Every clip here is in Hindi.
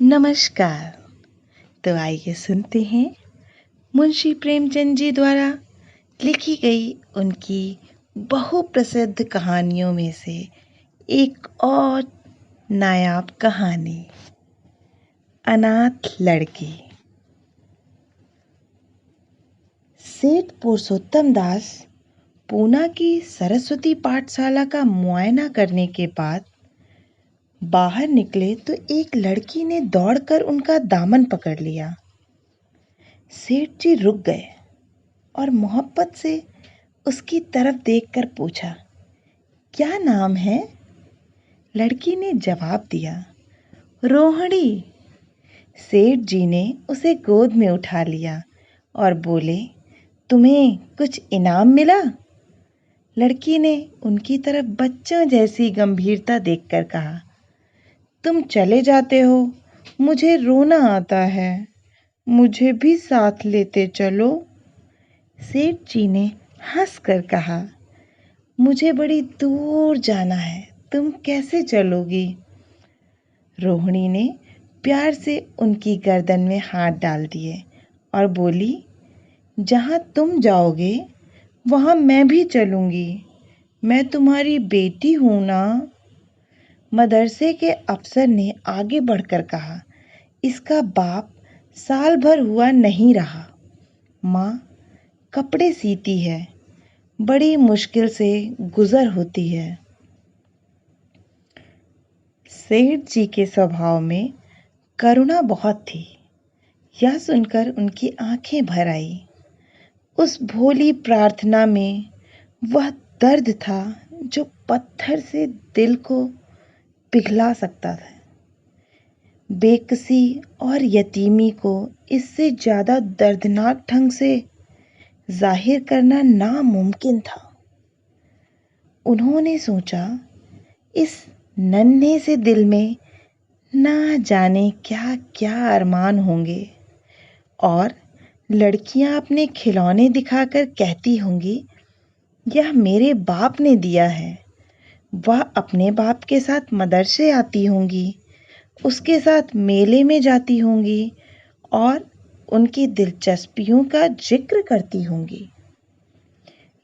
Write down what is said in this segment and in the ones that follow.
नमस्कार। तो आइए सुनते हैं मुंशी प्रेमचंद जी द्वारा लिखी गई उनकी बहुप्रसिद्ध कहानियों में से एक और नायाब कहानी, अनाथ लड़की। सेठ पुरुषोत्तम दास पूना की सरस्वती पाठशाला का मुआयना करने के बाद बाहर निकले तो एक लड़की ने दौड़कर उनका दामन पकड़ लिया। सेठ जी रुक गए और मोहब्बत से उसकी तरफ देखकर पूछा, क्या नाम है? लड़की ने जवाब दिया, रोहिणी। सेठ जी ने उसे गोद में उठा लिया और बोले, तुम्हें कुछ इनाम मिला? लड़की ने उनकी तरफ बच्चों जैसी गंभीरता देखकर कहा, तुम चले जाते हो, मुझे रोना आता है, मुझे भी साथ लेते चलो। सेठ जी ने हंसकर कहा, मुझे बड़ी दूर जाना है, तुम कैसे चलोगी? रोहिणी ने प्यार से उनकी गर्दन में हाथ डाल दिए और बोली, जहाँ तुम जाओगे वहाँ मैं भी चलूँगी, मैं तुम्हारी बेटी हूँ ना। मदरसे के अफसर ने आगे बढ़कर कहा, इसका बाप साल भर हुआ नहीं रहा, माँ कपड़े सीती है, बड़ी मुश्किल से गुजर होती है। सेठ जी के स्वभाव में करुणा बहुत थी। यह सुनकर उनकी आंखें भर आई। उस भोली प्रार्थना में वह दर्द था जो पत्थर से दिल को पिघला सकता था। बेकसी और यतीमी को इससे ज़्यादा दर्दनाक ढंग से जाहिर करना नामुमकिन था। उन्होंने सोचा, इस नन्हे से दिल में ना जाने क्या क्या अरमान होंगे और लड़कियां अपने खिलौने दिखाकर कहती होंगी, यह मेरे बाप ने दिया है। वह अपने बाप के साथ मदरसे आती होंगी, उसके साथ मेले में जाती होंगी और उनकी दिलचस्पियों का जिक्र करती होंगी।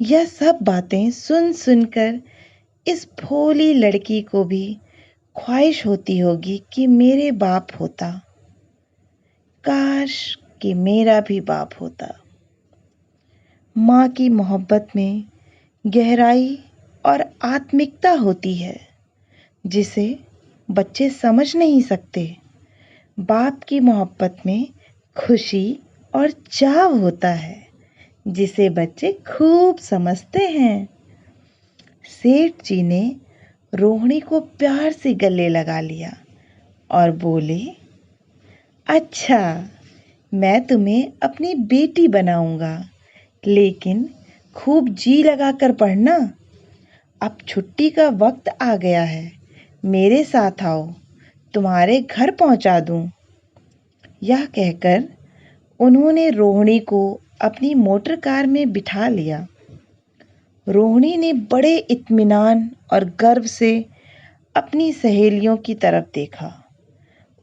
यह सब बातें सुन सुनकर इस भोली लड़की को भी ख्वाहिश होती होगी कि मेरे बाप होता, काश कि मेरा भी बाप होता। माँ की मोहब्बत में गहराई और आत्मिकता होती है जिसे बच्चे समझ नहीं सकते। बाप की मोहब्बत में खुशी और चाव होता है जिसे बच्चे खूब समझते हैं। सेठ जी ने रोहिणी को प्यार से गले लगा लिया और बोले, अच्छा, मैं तुम्हें अपनी बेटी बनाऊंगा, लेकिन खूब जी लगाकर पढ़ना। अब छुट्टी का वक्त आ गया है, मेरे साथ आओ, तुम्हारे घर पहुंचा दूं। यह कहकर उन्होंने रोहिणी को अपनी मोटर कार में बिठा लिया। रोहिणी ने बड़े इत्मीनान और गर्व से अपनी सहेलियों की तरफ देखा।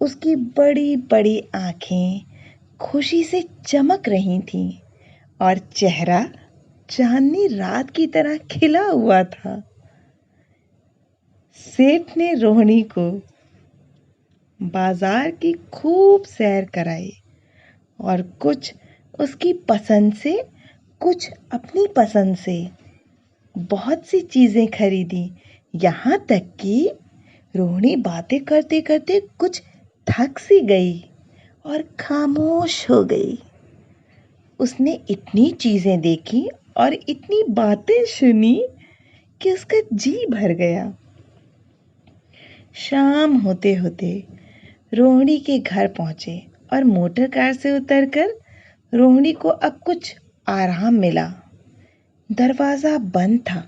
उसकी बड़ी बड़ी आंखें खुशी से चमक रही थीं और चेहरा चांदनी रात की तरह खिला हुआ था। सेठ ने रोहिणी को बाजार की खूब सैर कराई और कुछ उसकी पसंद से, कुछ अपनी पसंद से बहुत सी चीजें खरीदी। यहाँ तक कि रोहिणी बातें करते करते कुछ थक सी गई और खामोश हो गई। उसने इतनी चीजें देखी और इतनी बातें सुनी कि उसका जी भर गया। शाम होते होते रोहिणी के घर पहुंचे और मोटर कार से उतरकर रोहिणी को अब कुछ आराम मिला। दरवाजा बंद था।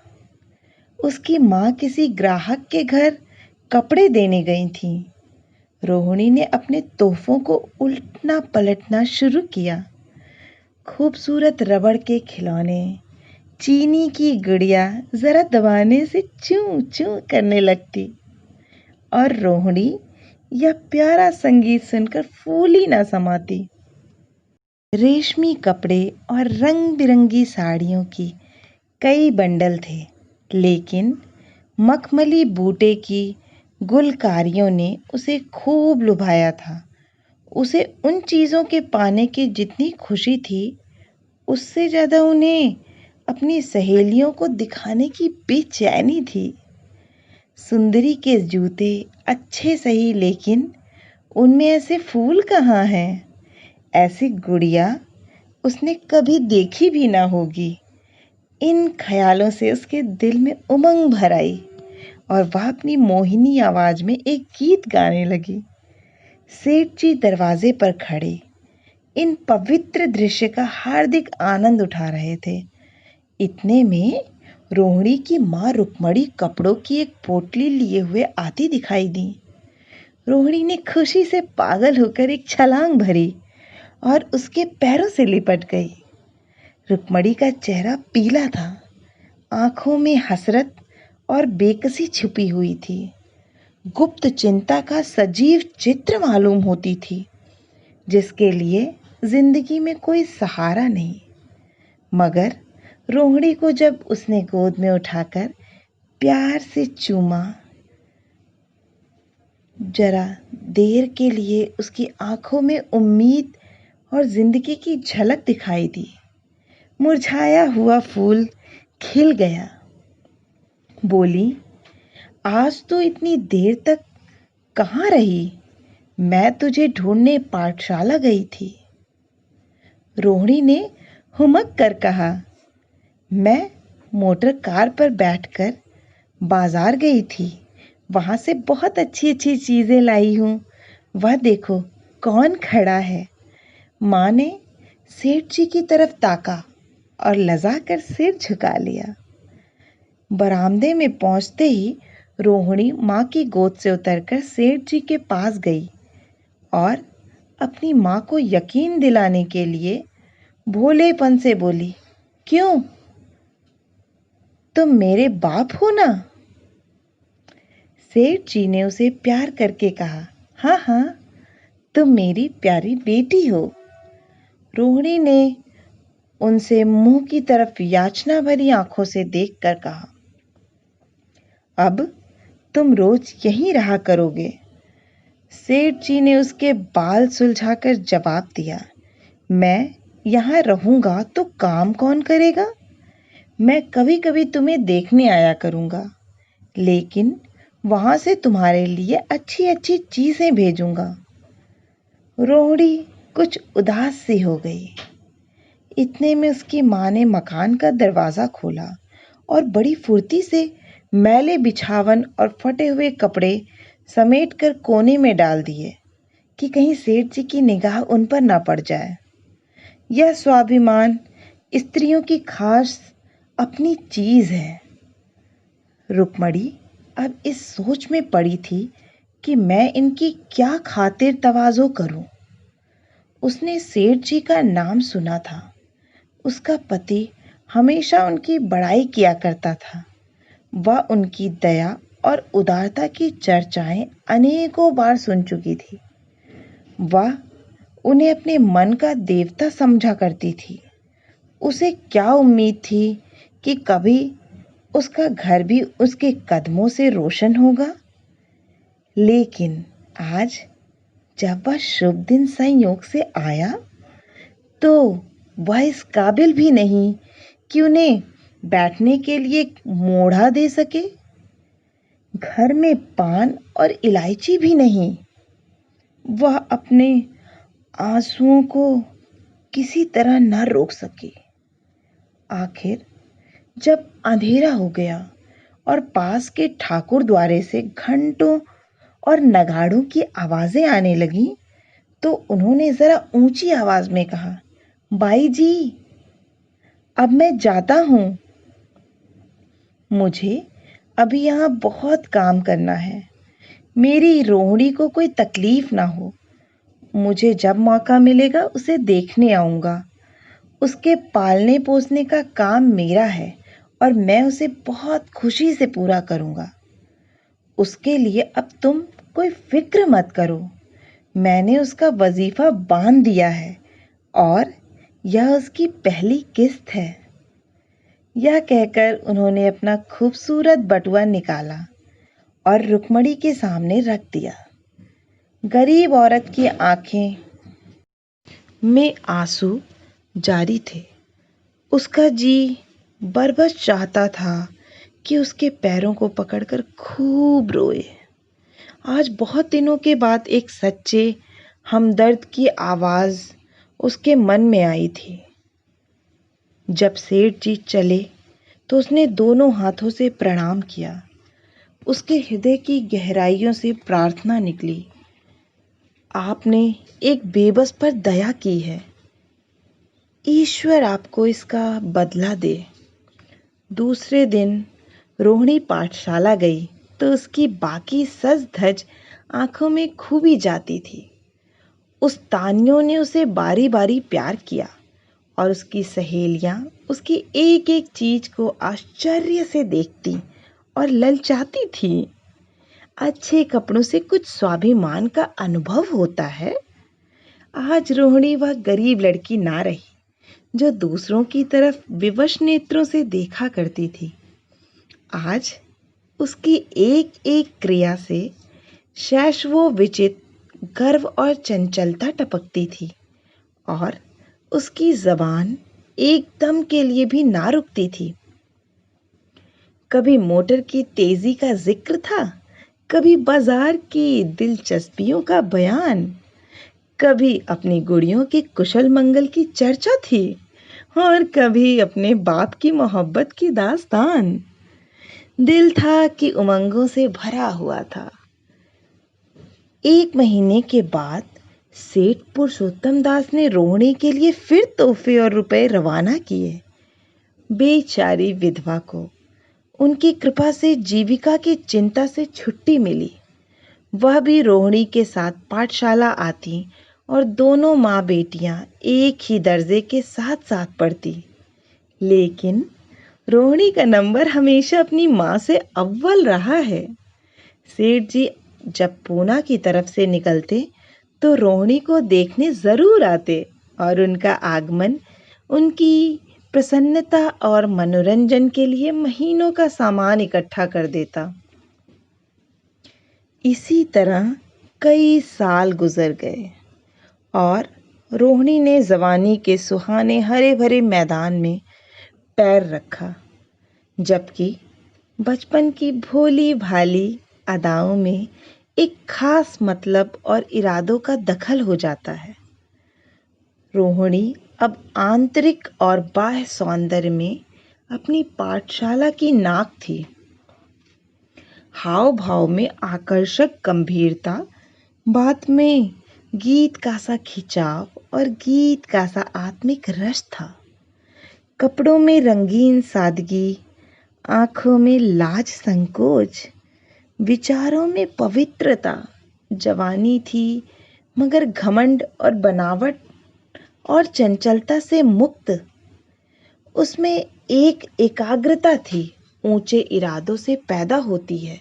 उसकी माँ किसी ग्राहक के घर कपड़े देने गई थी। रोहिणी ने अपने तोहफों को उलटना पलटना शुरू किया। खूबसूरत रबड़ के खिलौने, चीनी की गुड़िया जरा दबाने से चूं चूं करने लगती और रोहिणी या प्यारा संगीत सुनकर फूल ही ना समाती। रेशमी कपड़े और रंग बिरंगी साड़ियों की कई बंडल थे, लेकिन मखमली बूटे की गुलकारियों ने उसे खूब लुभाया था। उसे उन चीज़ों के पाने की जितनी खुशी थी, उससे ज़्यादा उन्हें अपनी सहेलियों को दिखाने की बेचैनी थी। सुंदरी के जूते अच्छे सही, लेकिन उनमें ऐसे फूल कहाँ हैं? ऐसी गुड़िया उसने कभी देखी भी ना होगी। इन ख्यालों से उसके दिल में उमंग भर आई और वह अपनी मोहिनी आवाज में एक गीत गाने लगी। सेठ जी दरवाजे पर खड़े इन पवित्र दृश्य का हार्दिक आनंद उठा रहे थे। इतने में रोहिणी की माँ रुक्मणी कपड़ों की एक पोटली लिए हुए आती दिखाई दी। रोहिणी ने खुशी से पागल होकर एक छलांग भरी और उसके पैरों से लिपट गई। रुक्मणी का चेहरा पीला था, आंखों में हसरत और बेकसी छुपी हुई थी। गुप्त चिंता का सजीव चित्र मालूम होती थी, जिसके लिए जिंदगी में कोई सहारा नहीं। मगर रोहिणी को जब उसने गोद में उठाकर प्यार से चूमा, जरा देर के लिए उसकी आंखों में उम्मीद और जिंदगी की झलक दिखाई दी। मुरझाया हुआ फूल खिल गया। बोली, आज तो इतनी देर तक कहाँ रही? मैं तुझे ढूंढने पाठशाला गई थी। रोहिणी ने हुमक कर कहा, मैं मोटर कार पर बैठकर बाजार गई थी। वहां से बहुत अच्छी अच्छी चीजें लाई हूँ। वह देखो कौन खड़ा है। माँ ने सेठ जी की तरफ ताका और लजा कर सिर झुका लिया। बरामदे में पहुंचते ही रोहिणी माँ की गोद से उतरकर सेठ जी के पास गई और अपनी माँ को यकीन दिलाने के लिए भोलेपन से बोली, क्यों, तुम मेरे बाप हो ना? सेठ जी ने उसे प्यार करके कहा, हाँ हाँ, तुम मेरी प्यारी बेटी हो। रोहिणी ने उनसे मुंह की तरफ याचना भरी आंखों से देखकर कहा, अब तुम रोज यहीं रहा करोगे। सेठ जी ने उसके बाल सुलझाकर जवाब दिया, मैं यहाँ रहूंगा तो काम कौन करेगा? मैं कभी कभी तुम्हें देखने आया करूंगा, लेकिन वहां से तुम्हारे लिए अच्छी अच्छी चीजें भेजूंगा। रोहिणी कुछ उदास सी हो गई। इतने में उसकी माँ ने मकान का दरवाजा खोला और बड़ी फुर्ती से मैले बिछावन और फटे हुए कपड़े समेट कर कोने में डाल दिए कि कहीं सेठ जी की निगाह उन पर ना पड़ जाए। यह स्वाभिमान स्त्रियों की खास अपनी चीज है। रुक्मणी अब इस सोच में पड़ी थी कि मैं इनकी क्या खातिर तवाज़ो करूं। उसने सेठ जी का नाम सुना था। उसका पति हमेशा उनकी बड़ाई किया करता था। वह उनकी दया और उदारता की चर्चाएं अनेकों बार सुन चुकी थी। वह उन्हें अपने मन का देवता समझा करती थी। उसे क्या उम्मीद थी कि कभी उसका घर भी उसके कदमों से रोशन होगा। लेकिन आज जब वह शुभ दिन संयोग से आया, तो वह इस काबिल भी नहीं कि उन्हें बैठने के लिए मोढ़ा दे सके। घर में पान और इलायची भी नहीं। वह अपने आंसुओं को किसी तरह न रोक सके। आखिर जब अंधेरा हो गया और पास के ठाकुर द्वारे से घंटों और नगाड़ों की आवाजें आने लगी, तो उन्होंने जरा ऊंची आवाज में कहा, बाई जी, अब मैं जाता हूं। मुझे अभी यहाँ बहुत काम करना है। मेरी रोहिणी को कोई तकलीफ ना हो। मुझे जब मौका मिलेगा उसे देखने आऊंगा। उसके पालने पोसने का काम मेरा है और मैं उसे बहुत खुशी से पूरा करूंगा। उसके लिए अब तुम कोई फिक्र मत करो, मैंने उसका वजीफा बांध दिया है और यह उसकी पहली किस्त है। यह कहकर उन्होंने अपना खूबसूरत बटुआ निकाला और रुक्मणी के सामने रख दिया। गरीब औरत की आंखें में आंसू जारी थे। उसका जी बरबस चाहता था कि उसके पैरों को पकड़कर खूब रोए। आज बहुत दिनों के बाद एक सच्चे हमदर्द की आवाज़ उसके मन में आई थी। जब सेठ जी चले तो उसने दोनों हाथों से प्रणाम किया। उसके हृदय की गहराइयों से प्रार्थना निकली, आपने एक बेबस पर दया की है, ईश्वर आपको इसका बदला दे। दूसरे दिन रोहिणी पाठशाला गई तो उसकी बाकी सज धज आंखों में खूबी जाती थी। उस तानियों ने उसे बारी बारी प्यार किया और उसकी सहेलियां उसकी एक एक चीज को आश्चर्य से देखती और ललचाती थी। अच्छे कपड़ों से कुछ स्वाभिमान का अनुभव होता है। आज रोहिणी वह गरीब लड़की ना रही जो दूसरों की तरफ विवश नेत्रों से देखा करती थी। आज उसकी एक एक क्रिया से शैशवो विचित गर्व और चंचलता टपकती थी और उसकी जबान एकदम के लिए भी ना रुकती थी। कभी मोटर की तेजी का जिक्र था, कभी बाजार की दिलचस्पियों का बयान, कभी अपनी गुड़ियों के कुशल मंगल की चर्चा थी और कभी अपने बाप की मोहब्बत की दास्तान। दिल था कि उमंगों से भरा हुआ था। एक महीने के बाद सेठ पुरुषोत्तम दास ने रोहिणी के लिए फिर तोहफे और रुपए रवाना किए। बेचारी विधवा को उनकी कृपा से जीविका की चिंता से छुट्टी मिली। वह भी रोहिणी के साथ पाठशाला आती और दोनों माँ बेटियां एक ही दर्जे के साथ साथ पढ़ती। लेकिन रोहिणी का नंबर हमेशा अपनी माँ से अव्वल रहा है। सेठ जी जब पूना की तरफ से निकलते तो रोहिणी को देखने जरूर आते और उनका आगमन उनकी प्रसन्नता और मनोरंजन के लिए महीनों का सामान इकट्ठा कर देता। इसी तरह कई साल गुजर गए और रोहिणी ने जवानी के सुहाने हरे भरे मैदान में पैर रखा, जबकि बचपन की भोली भाली अदाओं में एक खास मतलब और इरादों का दखल हो जाता है। रोहिणी अब आंतरिक और बाह्य सौंदर्य में अपनी पाठशाला की नाक थी। हाव भाव में आकर्षक गंभीरता, बात में गीत का सा खिंचाव और गीत का सा आत्मिक रस था। कपड़ों में रंगीन सादगी, आंखों में लाज संकोच, विचारों में पवित्रता। जवानी थी मगर घमंड और बनावट और चंचलता से मुक्त। उसमें एक एकाग्रता थी, ऊंचे इरादों से पैदा होती है।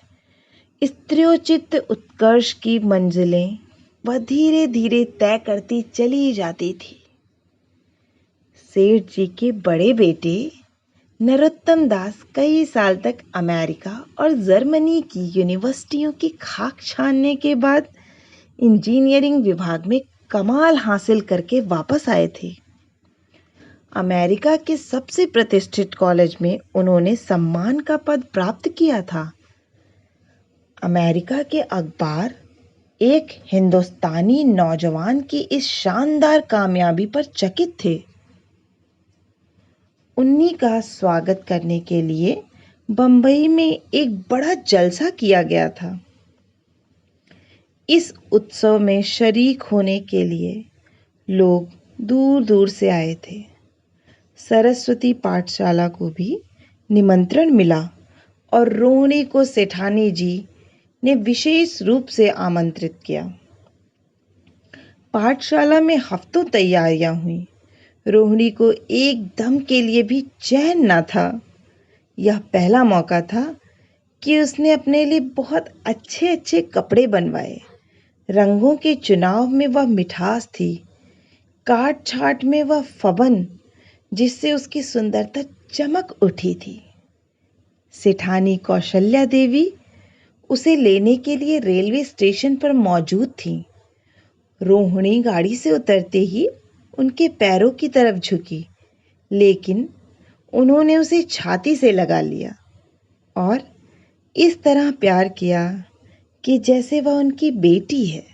स्त्रियोचित उत्कर्ष की मंजिलें वह धीरे धीरे तय करती चली जाती थी। सेठ जी के बड़े बेटे नरोत्तम दास कई साल तक अमेरिका और जर्मनी की यूनिवर्सिटियों की खाक छानने के बाद इंजीनियरिंग विभाग में कमाल हासिल करके वापस आए थे। अमेरिका के सबसे प्रतिष्ठित कॉलेज में उन्होंने सम्मान का पद प्राप्त किया था। अमेरिका के अखबार एक हिंदुस्तानी नौजवान की इस शानदार कामयाबी पर चकित थे। उन्हीं का स्वागत करने के लिए बंबई में एक बड़ा जलसा किया गया था। इस उत्सव में शरीक होने के लिए लोग दूर दूर से आए थे। सरस्वती पाठशाला को भी निमंत्रण मिला और रोहिणी को सेठानी जी ने विशेष रूप से आमंत्रित किया। पाठशाला में हफ्तों तैयारियां हुई। रोहिणी को एक दम के लिए भी चैन न था। यह पहला मौका था कि उसने अपने लिए बहुत अच्छे अच्छे कपड़े बनवाए। रंगों के चुनाव में वह मिठास थी, काट छाट में वह फबन जिससे उसकी सुंदरता चमक उठी थी। सेठानी कौशल्या देवी उसे लेने के लिए रेलवे स्टेशन पर मौजूद थी। रोहिणी गाड़ी से उतरते ही उनके पैरों की तरफ झुकी, लेकिन उन्होंने उसे छाती से लगा लिया और इस तरह प्यार किया कि जैसे वह उनकी बेटी है।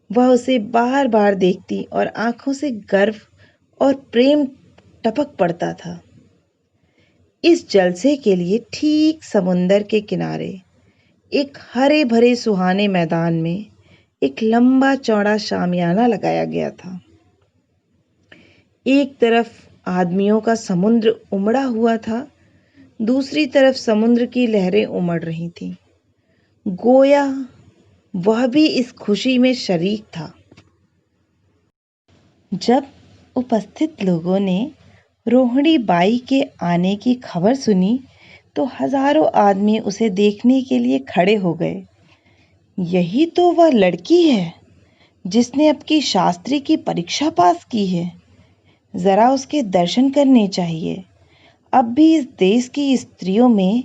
वह उसे बार बार देखती और आंखों से गर्व और प्रेम टपक पड़ता था। इस जलसे के लिए ठीक समुंदर के किनारे एक हरे भरे सुहाने मैदान में एक लंबा चौड़ा शामियाना लगाया गया था। एक तरफ आदमियों का समुद्र उमड़ा हुआ था, दूसरी तरफ समुद्र की लहरें उमड़ रही थीं। गोया वह भी इस खुशी में शरीक था। जब उपस्थित लोगों ने रोहिणी बाई के आने की खबर सुनी तो हजारों आदमी उसे देखने के लिए खड़े हो गए। यही तो वह लड़की है जिसने अपनी शास्त्री की परीक्षा पास की है। जरा उसके दर्शन करने चाहिए। अब भी इस देश की स्त्रियों में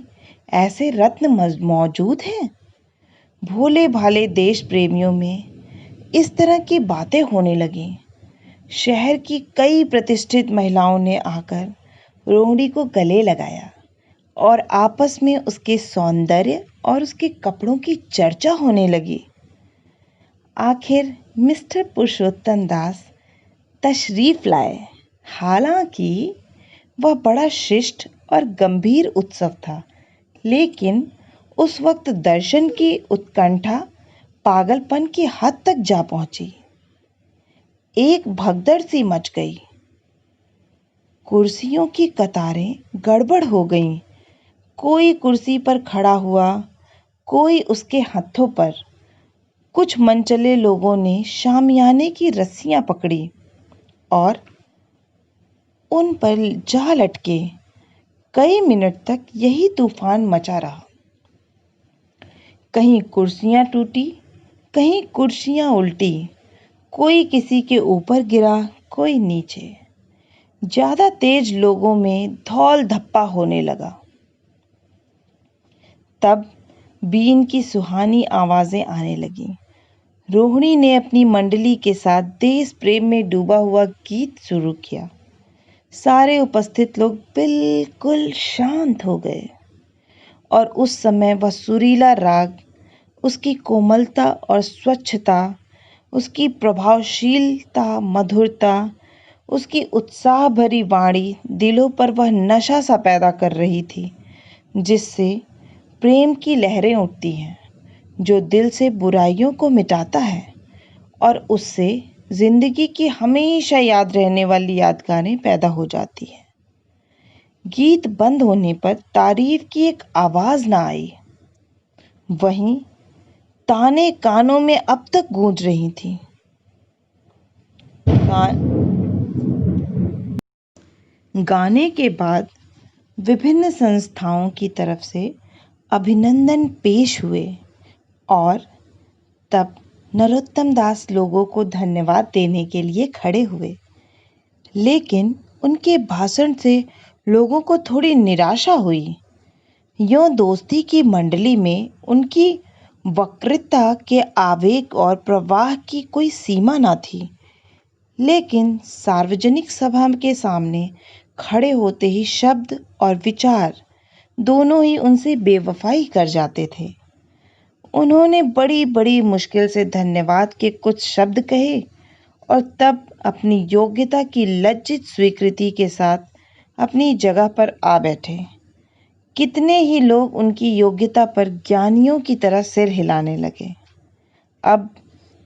ऐसे रत्न मौजूद हैं। भोले भाले देश प्रेमियों में इस तरह की बातें होने लगीं। शहर की कई प्रतिष्ठित महिलाओं ने आकर रोहिणी को गले लगाया और आपस में उसके सौंदर्य और उसके कपड़ों की चर्चा होने लगी। आखिर मिस्टर पुरुषोत्तम दास तशरीफ लाए। हालांकि वह बड़ा शिष्ट और गंभीर उत्सव था, लेकिन उस वक्त दर्शन की उत्कंठा पागलपन की हद तक जा पहुंची। एक भगदड़ सी मच गई। कुर्सियों की कतारें गड़बड़ हो गईं। कोई कुर्सी पर खड़ा हुआ, कोई उसके हाथों पर। कुछ मनचले लोगों ने शामियाने की रस्सियां पकड़ी और उन पर जा लटके। कई मिनट तक यही तूफान मचा रहा। कहीं कुर्सियां टूटी, कहीं कुर्सियां उल्टी। कोई किसी के ऊपर गिरा, कोई नीचे। ज्यादा तेज लोगों में धौल धप्पा होने लगा। तब बीन की सुहानी आवाजें आने लगीं। रोहिणी ने अपनी मंडली के साथ देश प्रेम में डूबा हुआ गीत शुरू किया। सारे उपस्थित लोग बिल्कुल शांत हो गए और उस समय वह सुरीला राग, उसकी कोमलता और स्वच्छता, उसकी प्रभावशीलता, मधुरता, उसकी उत्साह भरी वाणी दिलों पर वह नशा सा पैदा कर रही थी, जिससे प्रेम की लहरें उठती हैं, जो दिल से बुराइयों को मिटाता है और उससे जिंदगी की हमेशा याद रहने वाली यादगारें पैदा हो जाती हैं। गीत बंद होने पर तारीफ की एक आवाज ना आई। वहीं ताने कानों में अब तक गूंज रही थी। गाने के बाद विभिन्न संस्थाओं की तरफ से अभिनंदन पेश हुए और तब नरोत्तम दास लोगों को धन्यवाद देने के लिए खड़े हुए। लेकिन उनके भाषण से लोगों को थोड़ी निराशा हुई। यूं दोस्ती की मंडली में उनकी वक्तृता के आवेग और प्रवाह की कोई सीमा न थी, लेकिन सार्वजनिक सभा के सामने खड़े होते ही शब्द और विचार दोनों ही उनसे बेवफाई कर जाते थे। उन्होंने बड़ी बड़ी मुश्किल से धन्यवाद के कुछ शब्द कहे और तब अपनी योग्यता की लज्जित स्वीकृति के साथ अपनी जगह पर आ बैठे। कितने ही लोग उनकी योग्यता पर ज्ञानियों की तरह सिर हिलाने लगे। अब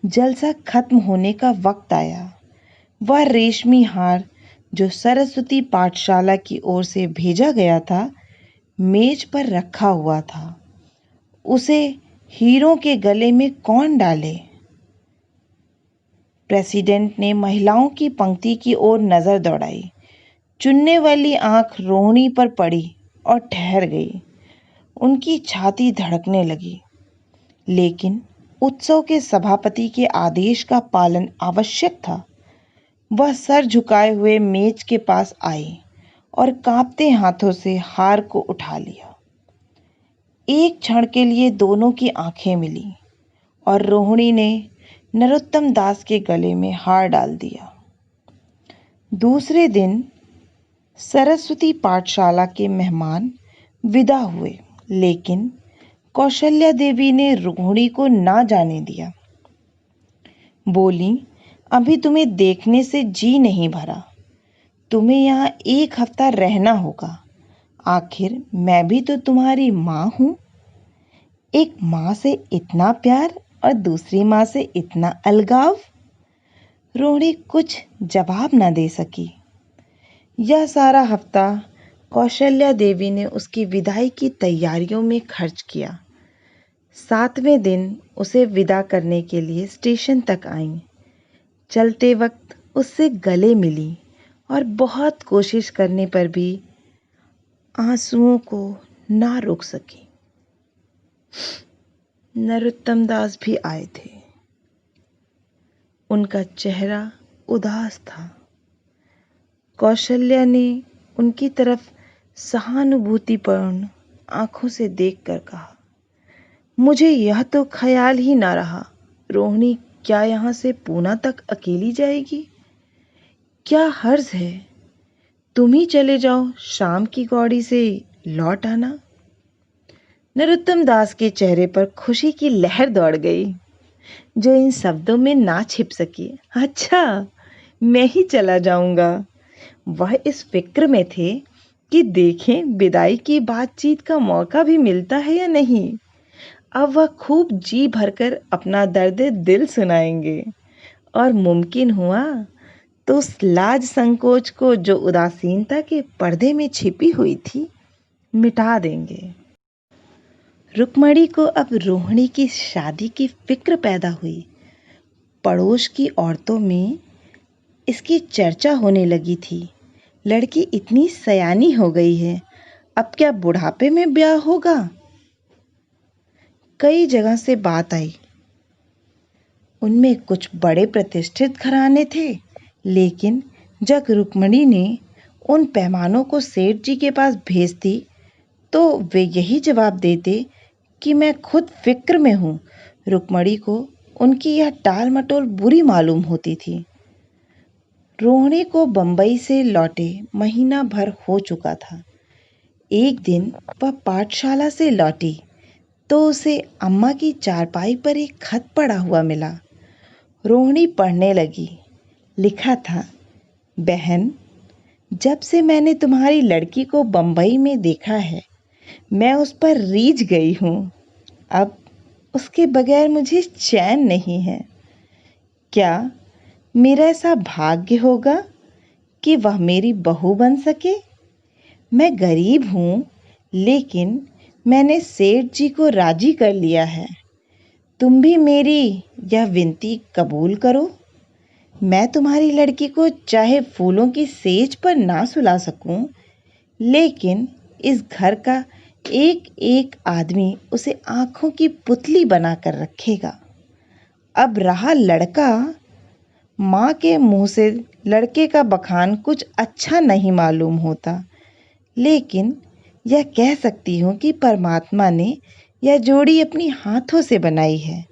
जलसा खत्म होने का वक्त आया। वह रेशमी हार जो सरस्वती पाठशाला की ओर से भेजा गया था, मेज पर रखा हुआ था। उसे हीरों के गले में कौन डाले? प्रेसिडेंट ने महिलाओं की पंक्ति की ओर नजर दौड़ाई। चुनने वाली आंख रोहिणी पर पड़ी और ठहर गई। उनकी छाती धड़कने लगी, लेकिन उत्सव के सभापति के आदेश का पालन आवश्यक था। वह सर झुकाए हुए मेज के पास आई और कांपते हाथों से हार को उठा लिया। एक क्षण के लिए दोनों की आंखें मिली और रोहिणी ने नरोत्तम दास के गले में हार डाल दिया। दूसरे दिन सरस्वती पाठशाला के मेहमान विदा हुए, लेकिन कौशल्या देवी ने रोहिणी को ना जाने दिया। बोली, अभी तुम्हें देखने से जी नहीं भरा, तुम्हें यहाँ एक हफ्ता रहना होगा। आखिर मैं भी तो तुम्हारी माँ हूँ। एक माँ से इतना प्यार और दूसरी माँ से इतना अलगाव। रोहिणी कुछ जवाब न दे सकी। यह सारा हफ्ता कौशल्या देवी ने उसकी विदाई की तैयारियों में खर्च किया। 7वें दिन उसे विदा करने के लिए स्टेशन तक आईं। चलते वक्त उससे गले मिली और बहुत कोशिश करने पर भी आंसुओं को ना रोक सकी। नरोत्तम दास भी आए थे। उनका चेहरा उदास था। कौशल्या ने उनकी तरफ सहानुभूतिपूर्ण आंखों से देखकर कहा, मुझे यह तो ख्याल ही ना रहा, रोहिणी क्या यहाँ से पूना तक अकेली जाएगी? क्या हर्ज है? तुम ही चले जाओ, शाम की गाड़ी से लौट आना। नरोत्तम दास के चेहरे पर खुशी की लहर दौड़ गई, जो इन शब्दों में ना छिप सकी। अच्छा, मैं ही चला जाऊंगा। वह इस फिक्र में थे कि देखें विदाई की बातचीत का मौका भी मिलता है या नहीं। अब वह खूब जी भरकर अपना दर्द दिल सुनाएंगे और मुमकिन हुआ तो उस लाज संकोच को जो उदासीनता के पर्दे में छिपी हुई थी मिटा देंगे। रुक्मणी को अब रोहिणी की शादी की फिक्र पैदा हुई। पड़ोस की औरतों में इसकी चर्चा होने लगी थी। लड़की इतनी सयानी हो गई है, अब क्या बुढ़ापे में ब्याह होगा? कई जगह से बात आई। उनमें कुछ बड़े प्रतिष्ठित घराने थे, लेकिन जब रुक्मणी ने उन पैमानों को सेठ जी के पास भेजती तो वे यही जवाब देते कि मैं खुद फिक्र में हूँ। रुक्मणी को उनकी यह टाल मटोल बुरी मालूम होती थी। रोहिणी को बंबई से लौटे महीना भर हो चुका था। एक दिन वह पाठशाला से लौटी तो उसे अम्मा की चारपाई पर एक खत पड़ा हुआ मिला। रोहिणी पढ़ने लगी। लिखा था, बहन, जब से मैंने तुम्हारी लड़की को बंबई में देखा है, मैं उस पर रीझ गई हूँ। अब उसके बगैर मुझे चैन नहीं है। क्या मेरा ऐसा भाग्य होगा कि वह मेरी बहू बन सके? मैं गरीब हूँ, लेकिन मैंने सेठ जी को राजी कर लिया है। तुम भी मेरी यह विनती कबूल करो। मैं तुम्हारी लड़की को चाहे फूलों की सेज पर ना सुला सकूं, लेकिन इस घर का एक एक आदमी उसे आंखों की पुतली बनाकर रखेगा। अब रहा लड़का, माँ के मुंह से लड़के का बखान कुछ अच्छा नहीं मालूम होता, लेकिन यह कह सकती हूँ कि परमात्मा ने यह जोड़ी अपनी हाथों से बनाई है।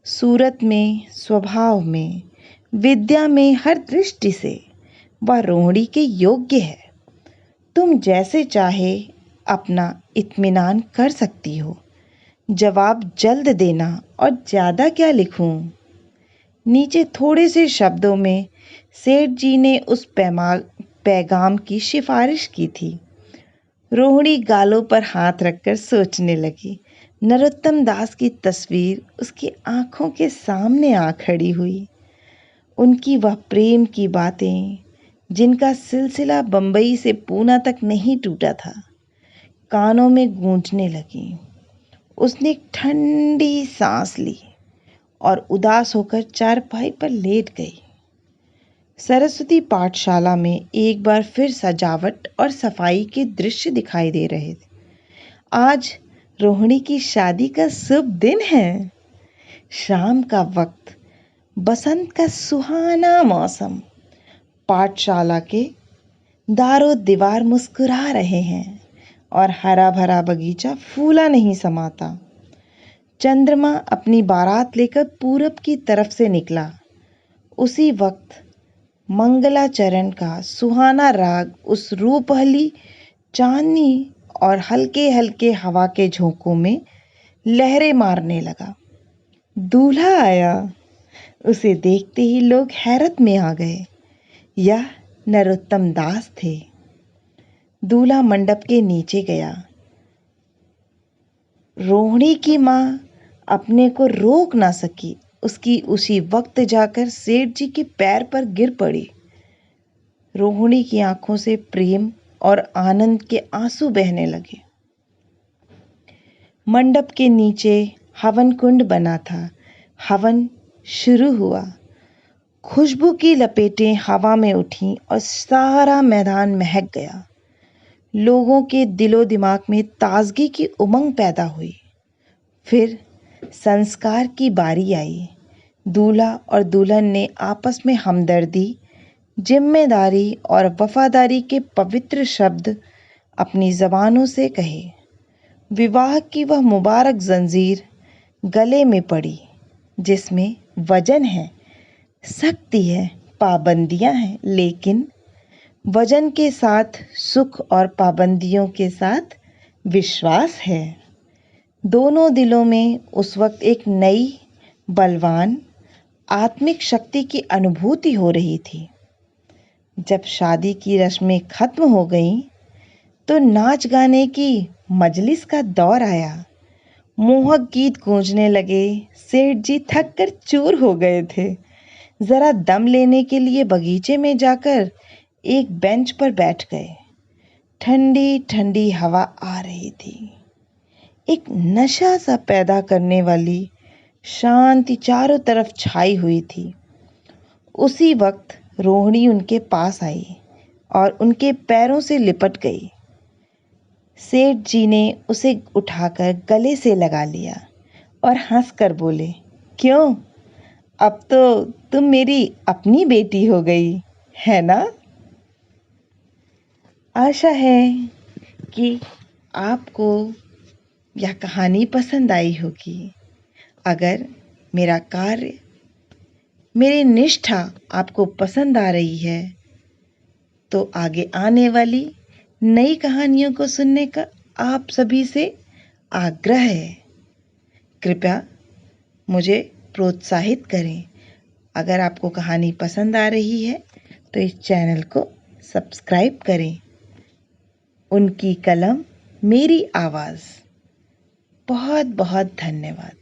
सूरत में, स्वभाव में, विद्या में, हर दृष्टि से वह रोहिणी के योग्य है। तुम जैसे चाहे अपना इत्मीनान कर सकती हो। जवाब जल्द देना और ज़्यादा क्या लिखूं? नीचे थोड़े से शब्दों में सेठ जी ने उस पैगाम की सिफारिश की थी। रोहिणी गालों पर हाथ रखकर सोचने लगी। नरोत्तम दास की तस्वीर उसकी आंखों के सामने आ खड़ी हुई। उनकी वह प्रेम की बातें, जिनका सिलसिला बंबई से पूना तक नहीं टूटा था, कानों में गूंजने लगी। उसने एक ठंडी सांस ली और उदास होकर चारपाई पर लेट गई। सरस्वती पाठशाला में एक बार फिर सजावट और सफाई के दृश्य दिखाई दे रहे थे। आज रोहिणी की शादी का शुभ दिन है। शाम का वक्त, बसंत का सुहाना मौसम, पाठशाला के दारो दीवार मुस्कुरा रहे हैं और हरा भरा बगीचा फूला नहीं समाता। चंद्रमा अपनी बारात लेकर पूरब की तरफ से निकला। उसी वक्त मंगलाचरण का सुहाना राग उस रूपहली चांदनी और हल्के हल्के हवा के झोंकों में लहरें मारने लगा। दूल्हा आया। उसे देखते ही लोग हैरत में आ गए। यह नरोत्तम दास थे। दूल्हा मंडप के नीचे गया। रोहिणी की माँ अपने को रोक ना सकी। उसकी उसी वक्त जाकर सेठ जी के पैर पर गिर पड़ी। रोहिणी की आंखों से प्रेम और आनंद के आंसू बहने लगे। मंडप के नीचे हवन कुंड बना था। हवन शुरू हुआ। खुशबू की लपेटें हवा में उठीं और सारा मैदान महक गया। लोगों के दिलो दिमाग में ताजगी की उमंग पैदा हुई। फिर संस्कार की बारी आई। दूल्हा और दुल्हन ने आपस में हमदर्दी, जिम्मेदारी और वफादारी के पवित्र शब्द अपनी जबानों से कहे। विवाह की वह मुबारक जंजीर गले में पड़ी जिसमें वजन है, शक्ति है, पाबंदियां हैं, लेकिन वजन के साथ सुख और पाबंदियों के साथ विश्वास है। दोनों दिलों में उस वक्त एक नई, बलवान, आत्मिक शक्ति की अनुभूति हो रही थी। जब शादी की रस्में खत्म हो गईं, तो नाच गाने की मजलिस का दौर आया। मोहक गीत गूंजने लगे। सेठ जी थक कर चूर हो गए थे। जरा दम लेने के लिए बगीचे में जाकर एक बेंच पर बैठ गए। ठंडी ठंडी हवा आ रही थी। एक नशा सा पैदा करने वाली शांति चारों तरफ छाई हुई थी। उसी वक्त रोहिणी उनके पास आई और उनके पैरों से लिपट गई। सेठ जी ने उसे उठाकर गले से लगा लिया और हंसकर बोले, क्यों, अब तो तुम मेरी अपनी बेटी हो गई है ना? आशा है कि आपको यह कहानी पसंद आई होगी। अगर मेरा कार्य, मेरी निष्ठा आपको पसंद आ रही है तो आगे आने वाली नई कहानियों को सुनने का आप सभी से आग्रह है। कृपया मुझे प्रोत्साहित करें। अगर आपको कहानी पसंद आ रही है तो इस चैनल को सब्सक्राइब करें। उनकी कलम, मेरी आवाज़। बहुत बहुत धन्यवाद।